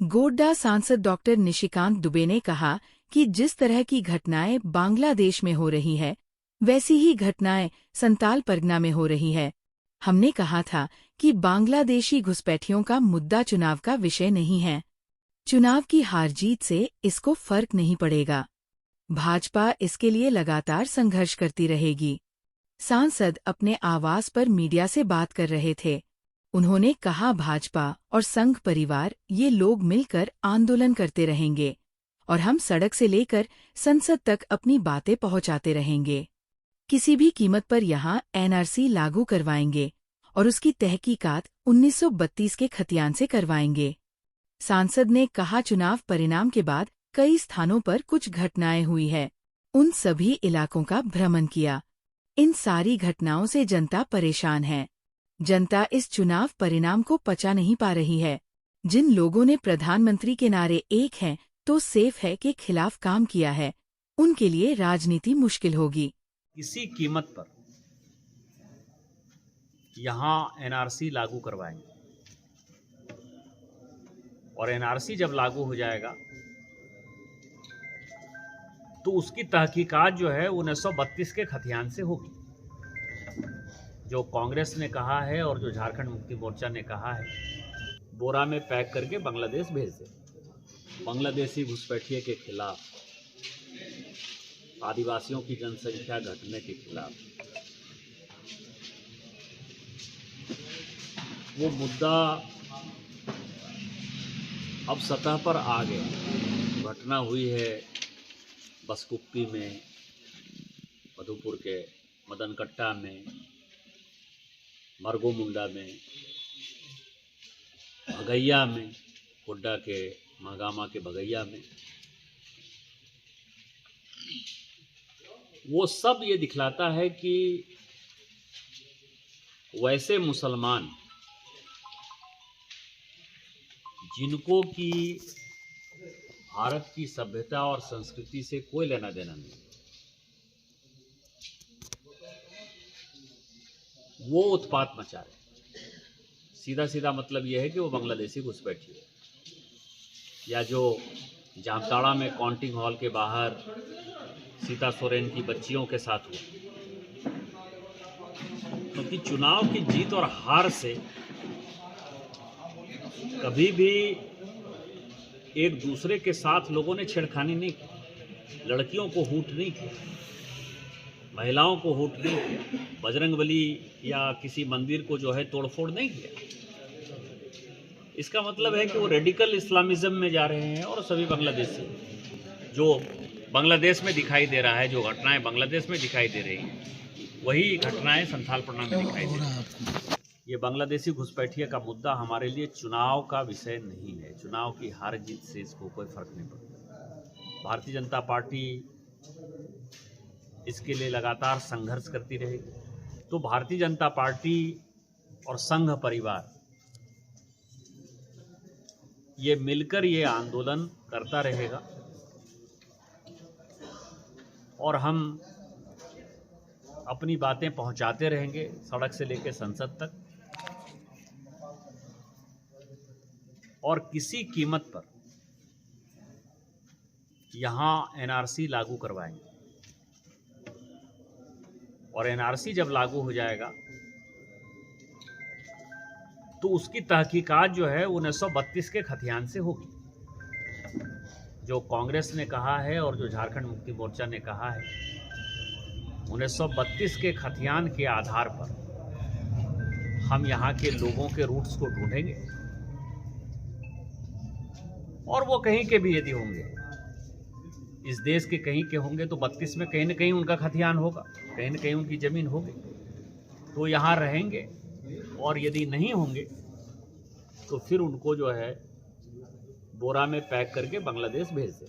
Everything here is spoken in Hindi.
गोड्डा सांसद डॉक्टर निशिकांत दुबे ने कहा कि जिस तरह की घटनाएं बांग्लादेश में हो रही है, वैसी ही घटनाएं संताल परगना में हो रही है। हमने कहा था कि बांग्लादेशी घुसपैठियों का मुद्दा चुनाव का विषय नहीं है। चुनाव की हार जीत से इसको फर्क नहीं पड़ेगा। भाजपा इसके लिए लगातार संघर्ष करती रहेगी। सांसद अपने आवास पर मीडिया से बात कर रहे थे। उन्होंने कहा, भाजपा और संघ परिवार ये लोग मिलकर आंदोलन करते रहेंगे और हम सड़क से लेकर संसद तक अपनी बातें पहुंचाते रहेंगे। किसी भी कीमत पर यहाँ एनआरसी लागू करवाएंगे और उसकी तहकीकात 1932 के खतियान से करवाएंगे। सांसद ने कहा, चुनाव परिणाम के बाद कई स्थानों पर कुछ घटनाएं हुई है। उन सभी इलाकों का भ्रमण किया। इन सारी घटनाओं से जनता परेशान है। जनता इस चुनाव परिणाम को पचा नहीं पा रही है। जिन लोगों ने प्रधानमंत्री के नारे एक हैं तो सेफ है के खिलाफ काम किया है, उनके लिए राजनीति मुश्किल होगी। किसी कीमत पर यहाँ एनआरसी लागू करवाएंगे और एनआरसी जब लागू हो जाएगा तो उसकी तहकीकात जो है 1932 के खतियान से होगी। जो कांग्रेस ने कहा है और जो झारखंड मुक्ति मोर्चा ने कहा है, बोरा में पैक करके बांग्लादेश भेज दे। बांग्लादेशी घुसपैठिए के खिलाफ, आदिवासियों की जनसंख्या घटने के खिलाफ वो मुद्दा अब सतह पर आ गया। घटना हुई है बसकुप्पी में, मधुपुर के मदनकट्टा में, मरगोमुंडा में, भगैया में, गोड्डा के महागामा के भगैया में। वो सब ये दिखलाता है कि वैसे मुसलमान जिनको कि भारत की सभ्यता और संस्कृति से कोई लेना देना नहीं, वो उत्पात मचा रहे। सीधा सीधा मतलब ये है कि वो बांग्लादेशी घुसपैठी है। या जो जामताड़ा में काउंटिंग हॉल के बाहर सीता सोरेन की बच्चियों के साथ हुआ, क्योंकि चुनाव की जीत और हार से कभी भी एक दूसरे के साथ लोगों ने छेड़खानी नहीं की, लड़कियों को हूट नहीं किया, महिलाओं को हूट नहीं किया, बजरंगबली या किसी मंदिर को जो है तोड़फोड़ नहीं किया। इसका मतलब है कि वो रेडिकल इस्लामिज्म में जा रहे हैं। और सभी बांग्लादेशी, जो बांग्लादेश में दिखाई दे रहा है, जो घटनाएं बांग्लादेश में दिखाई दे रही हैं, वही घटनाएं संथाल परगना में दिखाई दे रही हैं। ये बांग्लादेशी घुसपैठिए का मुद्दा हमारे लिए चुनाव का विषय नहीं है। चुनाव की हार जीत से इसको कोई फर्क नहीं पड़ता। भारतीय जनता पार्टी इसके लिए लगातार संघर्ष करती रहेगी। तो भारतीय जनता पार्टी और संघ परिवार ये मिलकर ये आंदोलन करता रहेगा और हम अपनी बातें पहुंचाते रहेंगे सड़क से लेकर संसद तक। और किसी कीमत पर यहाँ एनआरसी लागू करवाएंगे और एनआरसी जब लागू हो जाएगा तो उसकी तहकीकात जो है 1932 के खतियान से होगी। जो कांग्रेस ने कहा है और जो झारखंड मुक्ति मोर्चा ने कहा है, 1932 के खतियान के आधार पर हम यहाँ के लोगों के रूट्स को ढूंढेंगे और वो कहीं के भी यदि होंगे, इस देश के कहीं के होंगे, तो 32 में कहीं न कहीं उनका खतियान होगा, कहीं न कहीं उनकी ज़मीन होगी, तो यहाँ रहेंगे। और यदि नहीं होंगे तो फिर उनको जो है बोरा में पैक करके बांग्लादेश भेज दें।